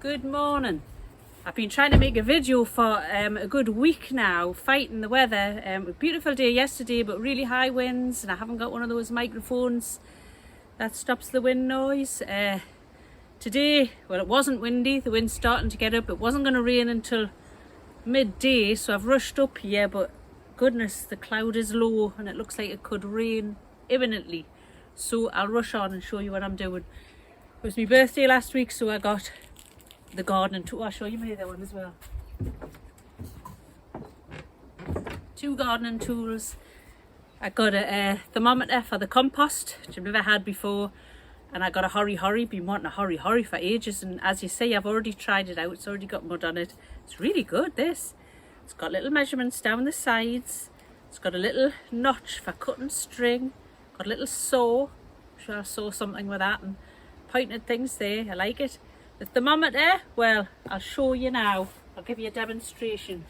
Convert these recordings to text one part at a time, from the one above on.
Good morning. I've been trying to make a video for a good week now, fighting the weather. A beautiful day yesterday, but really high winds, and I haven't got one of those microphones that stops the wind noise. Today, well, it wasn't windy. The wind's starting to get up. It wasn't going to rain until midday, so I've rushed up here, but goodness, the cloud is low and it looks like it could rain imminently. So I'll rush on and show you what I'm doing. It was my birthday last week, so I got the gardening tool. I'll show you my other one as well. 2 gardening tools. I got a thermometer for the compost, which I've never had before, and I got a hurry. Been wanting a hurry for ages, and as you see, I've already tried it out. It's already got mud on it. It's really good, this. It's got little measurements down the sides. It's got a little notch for cutting string. Got a little saw. I'm sure I'll saw something with that and pointed things there. I like it. The thermometer, well, I'll show you now. I'll give you a demonstration.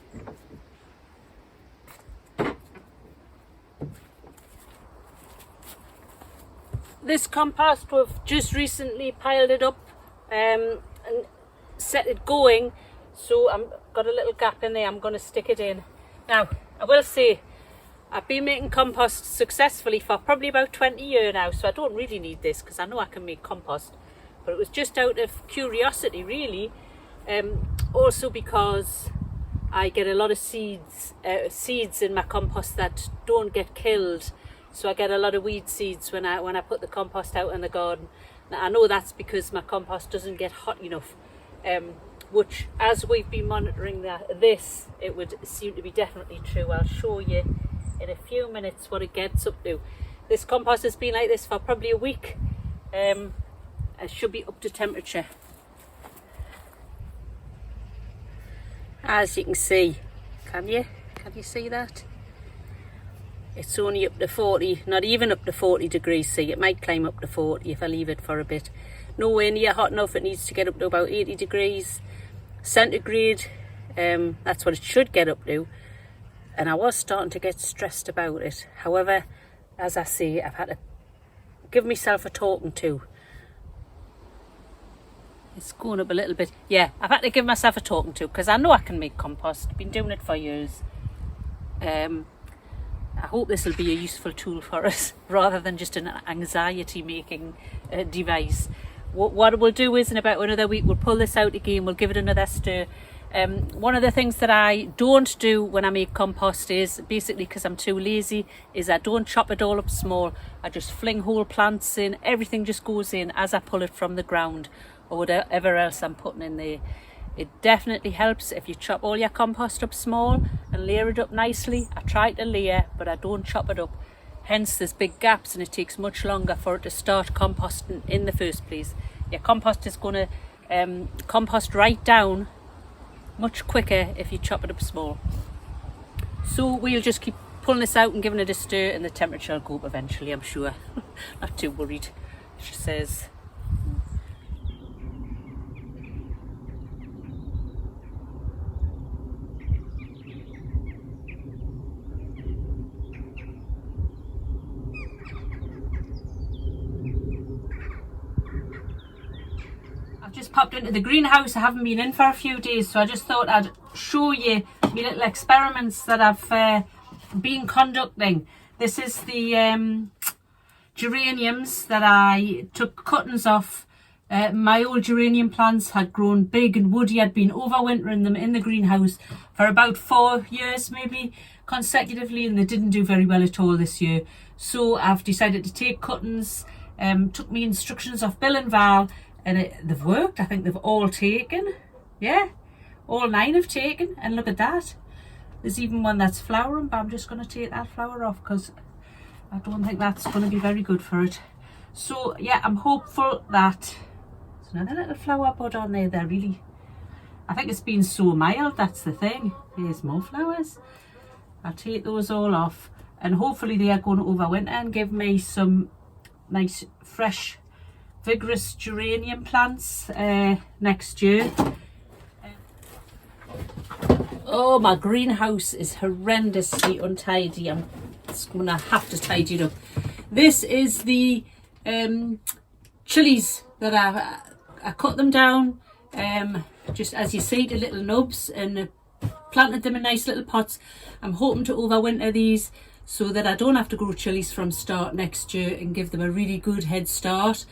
This compost, we've just recently piled it up and set it going, so I've got a little gap in there. I'm going to stick it in. Now, I will say, I've been making compost successfully for probably about 20 years now, so I don't really need this because I know I can make compost. But it was just out of curiosity, really. Also because I get a lot of seeds in my compost that don't get killed. So I get a lot of weed seeds when I put the compost out in the garden. Now, I know that's because my compost doesn't get hot enough. Which, as we've been monitoring this, it would seem to be definitely true. I'll show you in a few minutes what it gets up to. This compost has been like this for probably a week. It should be up to temperature. As you can see, can you see that? It's only up to 40, not even up to 40 degrees C. It might climb up to 40 if I leave it for a bit. Nowhere near hot enough. It needs to get up to about 80 degrees centigrade. That's what it should get up to. And I was starting to get stressed about it. However, as I say, I've had to give myself a talking to. It's going up a little bit. Yeah, I've had to give myself a talking to because I know I can make compost. Been doing it for years. I hope this will be a useful tool for us rather than just an anxiety making device. What we'll do is in about another week we'll pull this out again. We'll give it another stir. One of the things that I don't do when I make compost is, basically because I'm too lazy, is I don't chop it all up small. I just fling whole plants in. Everything just goes in as I pull it from the ground, or whatever else I'm putting in there. It definitely helps if you chop all your compost up small and layer it up nicely. I try to layer, but I don't chop it up. Hence there's big gaps and it takes much longer for it to start composting in the first place. Your compost is going to compost right down much quicker if you chop it up small. So we'll just keep pulling this out and giving it a stir, and the temperature will go up eventually, I'm sure. Not too worried, she says. I've just popped into the greenhouse. I haven't been in for a few days, so I just thought I'd show you my little experiments that I've been conducting. This is the geraniums that I took cuttings off. My old geranium plants had grown big and woody. I'd been overwintering them in the greenhouse for about 4 years maybe consecutively, and they didn't do very well at all this year. So I've decided to take cuttings, took me instructions off Bill and Val, and they've worked. I think they've all taken. Yeah, all 9 have taken, and look at that. There's even one that's flowering, but I'm just going to take that flower off because I don't think that's going to be very good for it. So yeah, I'm hopeful that there's another little flower bud on there. They're really, I think it's been so mild, that's the thing. Here's more flowers. I'll take those all off, and hopefully they are going to overwinter and give me some nice fresh vigorous geranium plants next year. Oh, my greenhouse is horrendously untidy. I'm just gonna have to tidy it up. This is the chillies that I cut them down just as you see, the little nubs, and planted them in nice little pots. I'm hoping to overwinter these so that I don't have to grow chillies from start next year and give them a really good head start.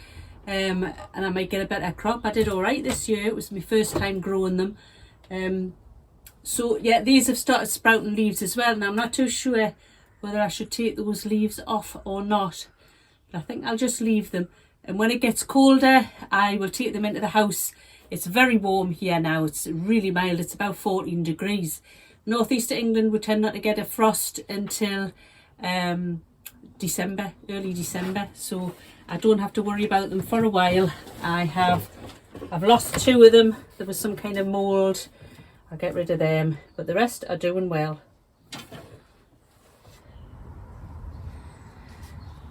And I might get a better crop. I did all right this year. It was my first time growing them. So yeah, these have started sprouting leaves as well. Now I'm not too sure whether I should take those leaves off or not. But I think I'll just leave them. And when it gets colder, I will take them into the house. It's very warm here now. It's really mild. It's about 14 degrees. Northeast of England, we tend not to get a frost until December, early December. So I don't have to worry about them for a while. I've lost 2 of them. There was some kind of mould. I'll get rid of them. But the rest are doing well.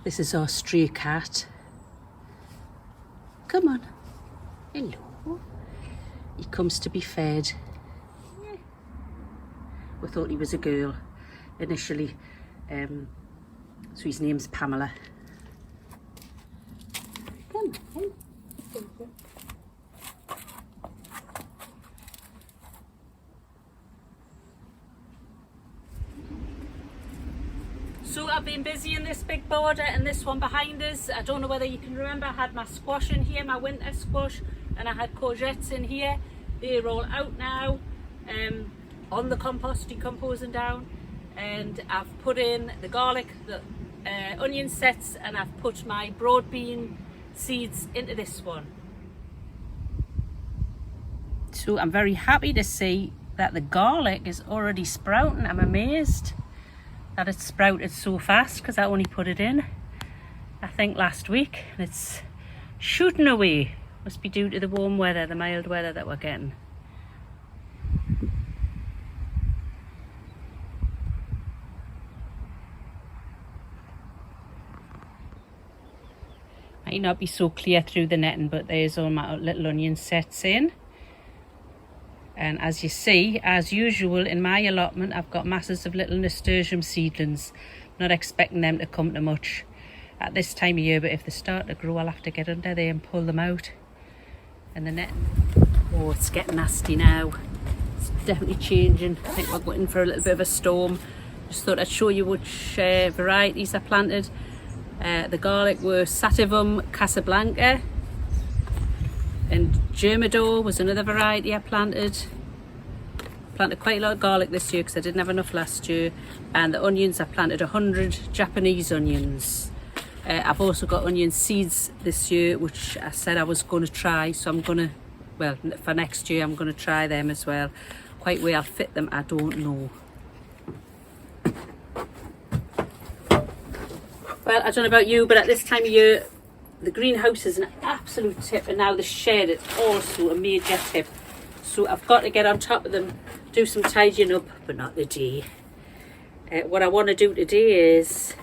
This is our stray cat. Come on. Hello. He comes to be fed. Yeah. We thought he was a girl initially, so his name's Pamela. Come on. So I've been busy in this big border and this one behind us. I don't know whether you can remember, I had my squash in here, my winter squash, and I had courgettes in here. They're all out now, on the compost, decomposing down. And I've put in the garlic, the onion sets, and I've put my broad bean seeds into this one. So I'm very happy to see that the garlic is already sprouting. I'm amazed that it's sprouted so fast because I only put it in, I think, last week, and it's shooting away. Must be due to the warm weather, the mild weather that we're getting. Might not be so clear through the netting, but there's all my little onion sets in. And as you see, as usual in my allotment, I've got masses of little nasturtium seedlings. Not expecting them to come to much at this time of year, but if they start to grow, I'll have to get under there and pull them out. And the net, oh, it's getting nasty now. It's definitely changing. I think we're going for a little bit of a storm. Just thought I'd show you which varieties I planted. The garlic were Sativum Casablanca, and Germador was another variety I planted. Planted quite a lot of garlic this year because I didn't have enough last year. And the onions, I planted 100 Japanese onions. I've also got onion seeds this year, which I said I was going to try, so I'm going to, well, for next year I'm going to try them as well. Quite where I'll fit them, I don't know. Well, I don't know about you, but at this time of year, the greenhouse is an absolute tip, and now the shed is also a major tip. So I've got to get on top of them, do some tidying up, but not today. What I want to do today is,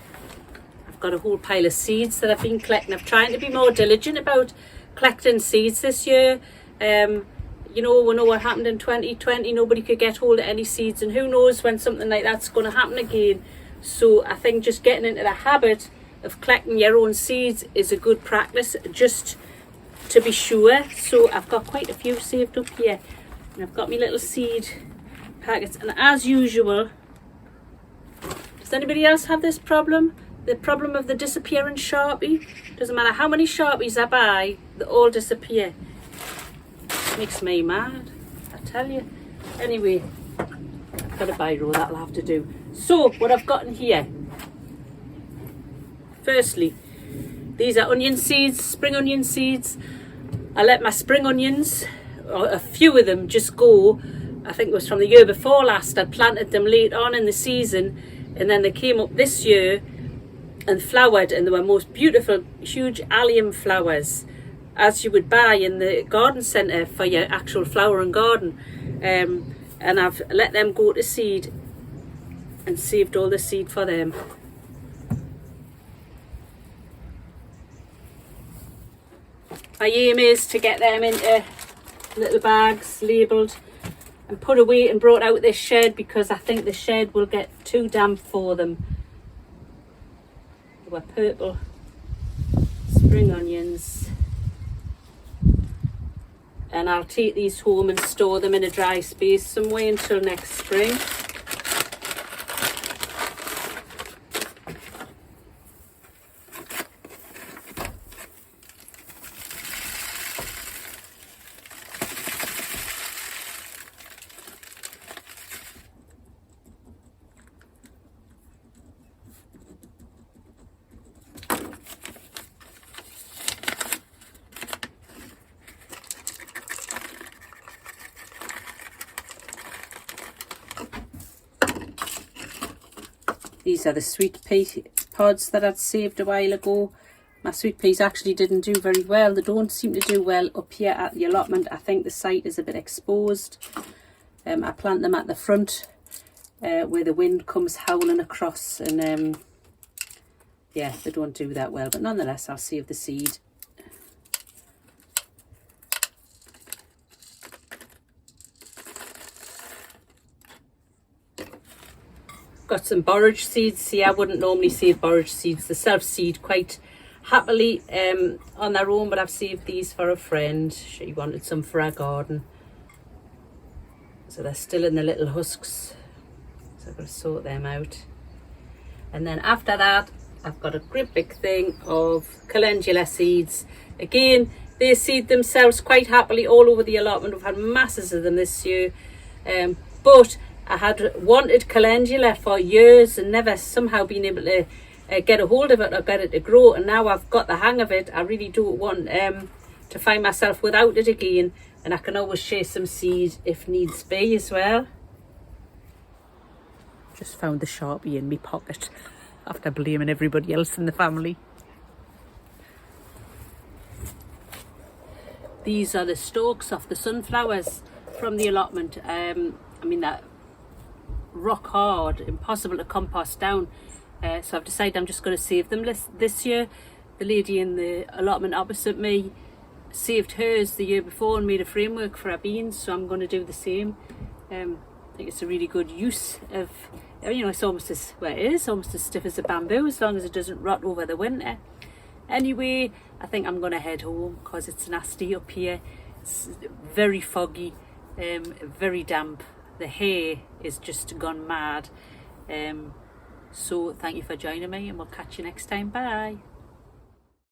got a whole pile of seeds that I've been collecting. I'm trying to be more diligent about collecting seeds this year. You know, we know what happened in 2020. Nobody could get hold of any seeds, and who knows when something like that's going to happen again. So I think just getting into the habit of collecting your own seeds is a good practice, just to be sure. So I've got quite a few saved up here, and I've got my little seed packets. And as usual, does anybody else have this problem? The problem of the disappearing Sharpie. Doesn't matter how many Sharpies I buy, they all disappear. Makes me mad, I tell you. Anyway, I've got a biro, that'll have to do. So, what I've got in here. Firstly, these are onion seeds, spring onion seeds. I let my spring onions, or a few of them, just go. I think it was from the year before last. I'd planted them late on in the season, and then they came up this year and flowered, and they were most beautiful, huge allium flowers, as you would buy in the garden centre for your actual flowering garden. And I've let them go to seed and saved all the seed for them. My aim is to get them into little bags labelled and put away and brought out this shed, because I think the shed will get too damp for them. They were purple spring onions, and I'll take these home and store them in a dry space somewhere until next spring. These are the sweet pea pods that I'd saved a while ago. My sweet peas actually didn't do very well. They don't seem to do well up here at the allotment. I think the site is a bit exposed. I plant them at the front where the wind comes howling across, and yeah, they don't do that well, but nonetheless I'll save the seed. Got some borage seeds. See, I wouldn't normally save borage seeds. They self-seed quite happily on their own, but I've saved these for a friend. She wanted some for our garden. So they're still in the little husks. So I've got to sort them out. And then after that, I've got a great big thing of calendula seeds. Again, they seed themselves quite happily all over the allotment. We've had masses of them this year. But I had wanted calendula for years and never somehow been able to get a hold of it or get it to grow, and now I've got the hang of it. I really don't want to find myself without it again, and I can always share some seed if needs be as well. Just found the Sharpie in my pocket after blaming everybody else in the family. These are the stalks of the sunflowers from the allotment. I mean, that rock hard, impossible to compost down, so I've decided I'm just going to save them this year. The lady in the allotment opposite me saved hers the year before and made a framework for our beans, so I'm going to do the same. I think it's a really good use of, you know, it's almost as, well, it is almost as stiff as a bamboo as long as it doesn't rot over the winter. Anyway, I think I'm going to head home because it's nasty up here. It's very foggy, very damp. The hair is just gone mad. So thank you for joining me, and we'll catch you next time. Bye.